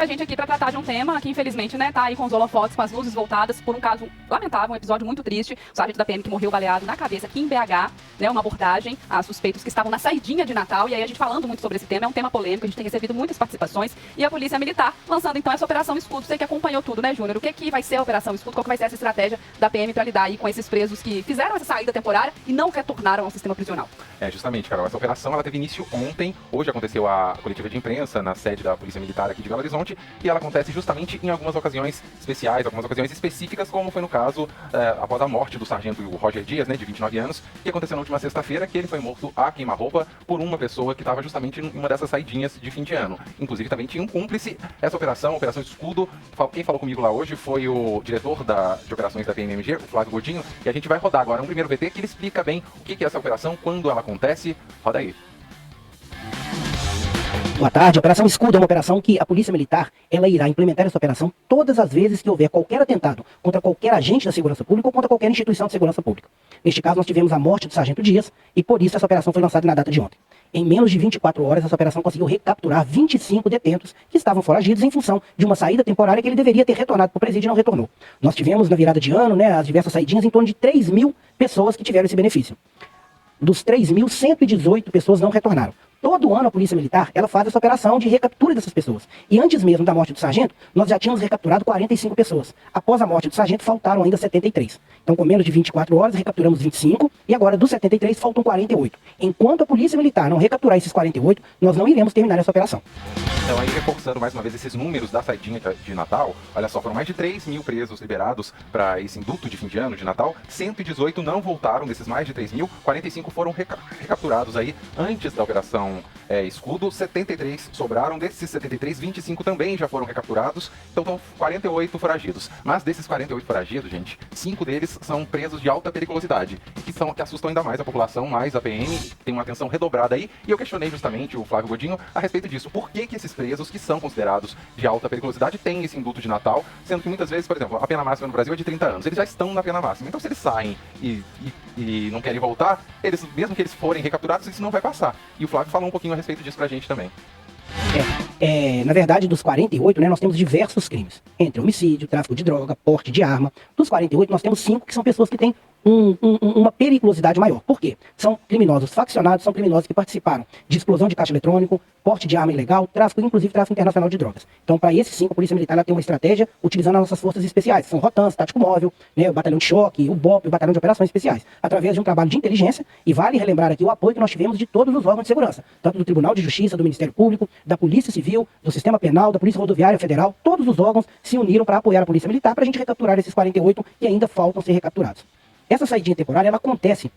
A gente aqui para tratar de um tema que, infelizmente, né, tá aí com os holofotes, com as luzes voltadas por um caso lamentável, um episódio muito triste. O sargento da PM que morreu baleado na cabeça aqui em BH, né, uma abordagem a suspeitos que estavam na saidinha de Natal. E aí a gente falando muito sobre esse tema, é um tema polêmico, a gente tem recebido muitas participações. E a Polícia Militar lançando, então, essa Operação Escudo. Você que acompanhou tudo, né, Júnior? O que vai ser a Operação Escudo? Qual que vai ser essa estratégia da PM para lidar aí com esses presos que fizeram essa saída temporária e não retornaram ao sistema prisional? Justamente, Carol, essa operação ela teve início ontem. Hoje aconteceu a coletiva de imprensa na sede da Polícia Militar aqui de Belo Horizonte e ela acontece justamente em algumas ocasiões especiais, algumas ocasiões específicas, como foi no caso após a morte do sargento Roger Dias, né, de 29 anos, que aconteceu na última sexta-feira, que ele foi morto a queima-roupa por uma pessoa que estava justamente em uma dessas saidinhas de fim de ano. Inclusive também tinha um cúmplice. Essa operação, Operação Escudo, quem falou comigo lá hoje foi o diretor de operações da PMMG, o Flávio Godinho, e a gente vai rodar agora um primeiro VT que ele explica bem o que é essa operação, quando ela acontece. Roda aí. Boa tarde. A Operação Escudo é uma operação que a Polícia Militar ela irá implementar essa operação todas as vezes que houver qualquer atentado contra qualquer agente da segurança pública ou contra qualquer instituição de segurança pública. Neste caso, nós tivemos a morte do sargento Dias e, por isso, essa operação foi lançada na data de ontem. Em menos de 24 horas, essa operação conseguiu recapturar 25 detentos que estavam foragidos em função de uma saída temporária que ele deveria ter retornado para o presídio e não retornou. Nós tivemos, na virada de ano, né, as diversas saidinhas, em torno de 3.000 pessoas que tiveram esse benefício. Dos 3.000, 118 pessoas não retornaram. Todo ano a Polícia Militar ela faz essa operação de recaptura dessas pessoas. E antes mesmo da morte do sargento, nós já tínhamos recapturado 45 pessoas. Após a morte do sargento, faltaram ainda 73. Então, com menos de 24 horas, recapturamos 25 e agora dos 73 faltam 48. Enquanto a Polícia Militar não recapturar esses 48, nós não iremos terminar essa operação. Então, aí reforçando mais uma vez esses números da saidinha de Natal, olha só, foram mais de 3.000 presos liberados para esse induto de fim de ano de Natal, 118 não voltaram desses mais de 3.000, 45 foram recapturados aí antes da operação Escudo, 73 sobraram, desses 73, 25 também já foram recapturados, então estão 48 foragidos. Mas desses 48 foragidos, gente, 5 deles são presos de alta periculosidade, que assustam ainda mais a população, mais a PM, tem uma atenção redobrada aí, e eu questionei justamente o Flávio Godinho a respeito disso. Por que esses presos que são considerados de alta periculosidade têm esse induto de Natal, sendo que muitas vezes, por exemplo, a pena máxima no Brasil é de 30 anos, eles já estão na pena máxima, então se eles saem e não querem voltar, mesmo que eles forem recapturados, isso não vai passar. E o Flávio falou um pouquinho a respeito disso pra gente também. Na verdade, dos 48, né, nós temos diversos crimes. Entre homicídio, tráfico de droga, porte de arma. Dos 48, nós temos 5 que são pessoas que têm uma periculosidade maior. Por quê? São criminosos faccionados, são criminosos que participaram de explosão de caixa eletrônico, porte de arma ilegal, tráfico, inclusive tráfico internacional de drogas. Então, para esses 5, a Polícia Militar ela tem uma estratégia utilizando as nossas forças especiais. São Rotans, Tático Móvel, né, o Batalhão de Choque, o BOP, o Batalhão de Operações Especiais, através de um trabalho de inteligência, e vale relembrar aqui o apoio que nós tivemos de todos os órgãos de segurança, tanto do Tribunal de Justiça, do Ministério Público, da Polícia Civil, do Sistema Penal, da Polícia Rodoviária Federal. Todos os órgãos se uniram para apoiar a Polícia Militar para a gente recapturar esses 48 que ainda faltam ser recapturados. Essa saidinha temporária, ela acontece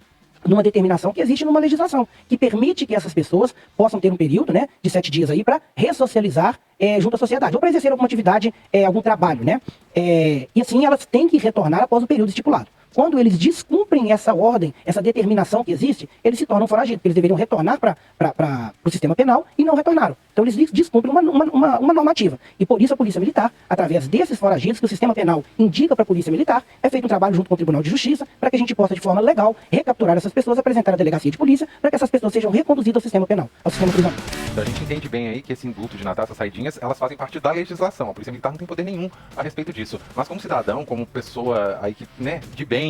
numa determinação que existe numa legislação, que permite que essas pessoas possam ter um período, né, de 7 dias aí para ressocializar junto à sociedade, ou para exercer alguma atividade, algum trabalho, né? E assim elas têm que retornar após o período estipulado. Quando eles descumprem essa ordem, essa determinação que existe, eles se tornam foragidos, porque eles deveriam retornar para o sistema penal e não retornaram. Então eles descumprem uma normativa. E por isso a Polícia Militar, através desses foragidos que o sistema penal indica para a Polícia Militar, é feito um trabalho junto com o Tribunal de Justiça para que a gente possa, de forma legal, recapturar essas pessoas, apresentar à delegacia de polícia, para que essas pessoas sejam reconduzidas ao sistema penal, ao sistema prisional. Então a gente entende bem aí que esse indulto de Natal, essas saidinhas, elas fazem parte da legislação. A Polícia Militar não tem poder nenhum a respeito disso. Mas como cidadão, como pessoa aí que, né, de bem,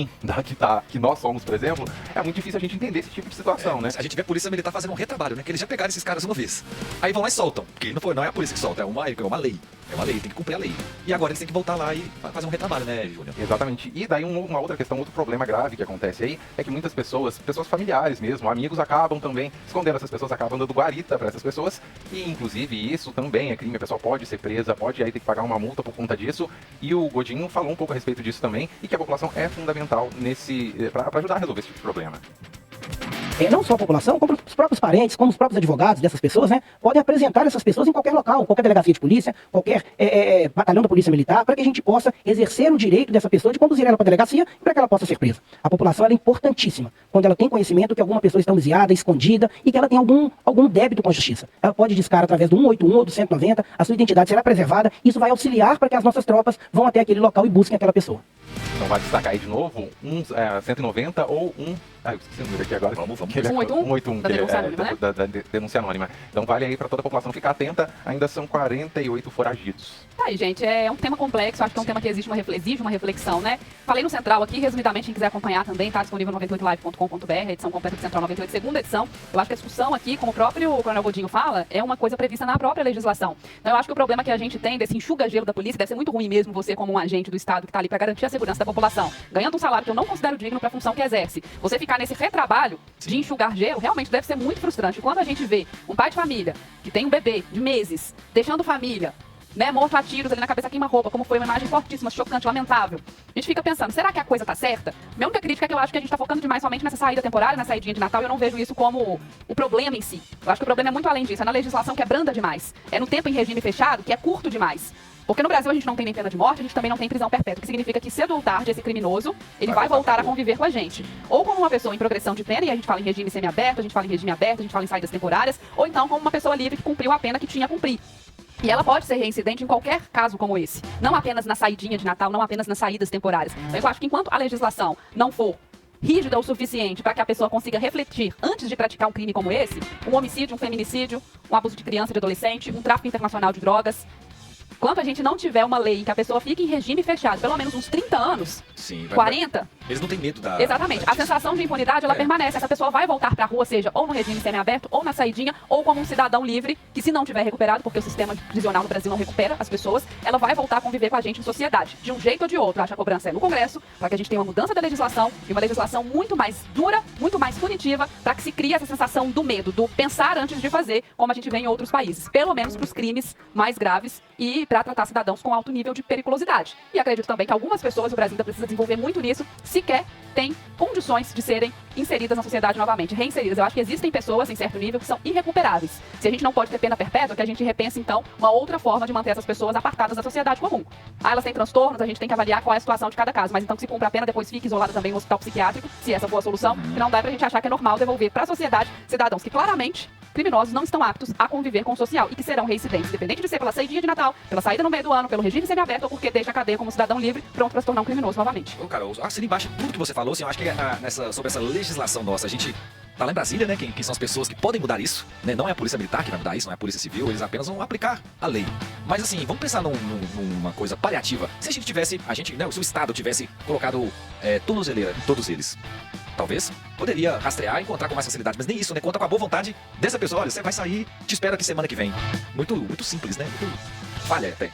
que nós somos, por exemplo, é muito difícil a gente entender esse tipo de situação, né? A gente vê a Polícia Militar fazendo um retrabalho, né? Que eles já pegaram esses caras uma vez. Aí vão lá e soltam. Porque não é a polícia que solta, é uma lei. É uma lei, tem que cumprir a lei. E agora eles têm que voltar lá e fazer um retrabalho, né, Júnior? Exatamente. E daí uma outra questão, outro problema grave que acontece aí, é que muitas pessoas familiares mesmo, amigos, acabam também escondendo essas pessoas, acabam dando guarita para essas pessoas. E, inclusive, isso também é crime. A pessoa pode ser presa, pode aí ter que pagar uma multa por conta disso. E o Godinho falou um pouco a respeito disso também, e que a população é fundamental para ajudar a resolver esse tipo de problema. Não só a população, como os próprios parentes, como os próprios advogados dessas pessoas, né, podem apresentar essas pessoas em qualquer local, qualquer delegacia de polícia, qualquer batalhão da Polícia Militar, para que a gente possa exercer o direito dessa pessoa de conduzir ela para a delegacia e para que ela possa ser presa. A população ela é importantíssima quando ela tem conhecimento que alguma pessoa está desviada, escondida e que ela tem algum débito com a justiça. Ela pode discar através do 181 ou do 190, a sua identidade será preservada, isso vai auxiliar para que as nossas tropas vão até aquele local e busquem aquela pessoa. Então vale destacar aí de novo, 190 ou eu esqueci o número aqui agora. Vamos. Que ele é 181? 181, Da que denúncia anônima, né? da denúncia anônima. Então vale aí para toda a população ficar atenta, ainda são 48 foragidos. Tá aí, gente, é um tema complexo, acho que é um tema que exige uma reflexão, né? Falei no Central aqui, resumidamente, quem quiser acompanhar também, tá disponível no 98live.com.br, a edição completa do Central 98, segunda edição. Eu acho que a discussão aqui, como o próprio Coronel Godinho fala, é uma coisa prevista na própria legislação. Então eu acho que o problema que a gente tem desse enxuga-gelo da polícia deve ser muito ruim mesmo você como um agente do Estado que tá ali para garantir a segurança da população, ganhando um salário que eu não considero digno para a função que exerce. Você ficar nesse retrabalho de enxugar gelo, realmente deve ser muito frustrante. Quando a gente vê um pai de família que tem um bebê de meses, deixando família, né, morto a tiros ali na cabeça, queima-roupa, como foi uma imagem fortíssima, chocante, lamentável. A gente fica pensando, será que a coisa tá certa? Minha única crítica é que eu acho que a gente tá focando demais somente nessa saída temporária, na saidinha de Natal, e eu não vejo isso como o problema em si. Eu acho que o problema é muito além disso, é na legislação que é branda demais. É no tempo em regime fechado que é curto demais. Porque no Brasil a gente não tem nem pena de morte, a gente também não tem prisão perpétua, que significa que cedo ou tarde esse criminoso, ele vai voltar a conviver com a gente. Ou como uma pessoa em progressão de pena, e a gente fala em regime semiaberto, a gente fala em regime aberto, a gente fala em saídas temporárias, ou então como uma pessoa livre que cumpriu a pena que tinha a cumprir. E ela pode ser reincidente em qualquer caso como esse. Não apenas na saidinha de Natal, não apenas nas saídas temporárias. Então, eu acho que enquanto a legislação não for rígida o suficiente para que a pessoa consiga refletir antes de praticar um crime como esse, um homicídio, um feminicídio, um abuso de criança e de adolescente, um tráfico internacional de drogas, enquanto a gente não tiver uma lei em que a pessoa fique em regime fechado pelo menos uns 30 anos, Sim, 40... Eles não têm medo da... Exatamente. A sensação de impunidade, ela permanece. Essa pessoa vai voltar pra rua, seja ou no regime semiaberto, ou na saidinha, ou como um cidadão livre, que se não tiver recuperado, porque o sistema prisional no Brasil não recupera as pessoas, ela vai voltar a conviver com a gente em sociedade. De um jeito ou de outro. Acho que a cobrança é no Congresso, para que a gente tenha uma mudança da legislação, e uma legislação muito mais dura, muito mais punitiva, para que se crie essa sensação do medo, do pensar antes de fazer, como a gente vê em outros países. Pelo menos para os crimes mais graves e para tratar cidadãos com alto nível de periculosidade. E acredito também que algumas pessoas, o Brasil ainda precisa desenvolver muito nisso, sequer tem condições de serem inseridas na sociedade novamente, reinseridas. Eu acho que existem pessoas em certo nível que são irrecuperáveis. Se a gente não pode ter pena perpétua, que a gente repense, então, uma outra forma de manter essas pessoas apartadas da sociedade comum. Elas têm transtornos, a gente tem que avaliar qual é a situação de cada caso, mas então que se cumpra a pena, depois fique isolada também no hospital psiquiátrico, se essa for a solução, que não dá pra gente achar que é normal devolver para a sociedade cidadãos que claramente criminosos não estão aptos a conviver com o social e que serão reincidentes, independente de ser pela saída de Natal, pela saída no meio do ano, pelo regime semiaberto ou porque deixa a cadeia como cidadão livre, pronto para se tornar um criminoso novamente. Ô, Carol, assina embaixo tudo que você falou, assim, eu acho que sobre essa legislação nossa, a gente tá lá em Brasília, né, quem são as pessoas que podem mudar isso, né, não é a polícia militar que vai mudar isso, não é a polícia civil, eles apenas vão aplicar a lei. Mas assim, vamos pensar numa coisa paliativa. Se a gente tivesse, né, se o Estado tivesse colocado tornozeleira em todos eles, talvez poderia rastrear e encontrar com mais facilidade, mas nem isso, né? Conta com a boa vontade dessa pessoa. Olha, você vai sair, te espero aqui semana que vem. Muito simples, né? Muito falha até.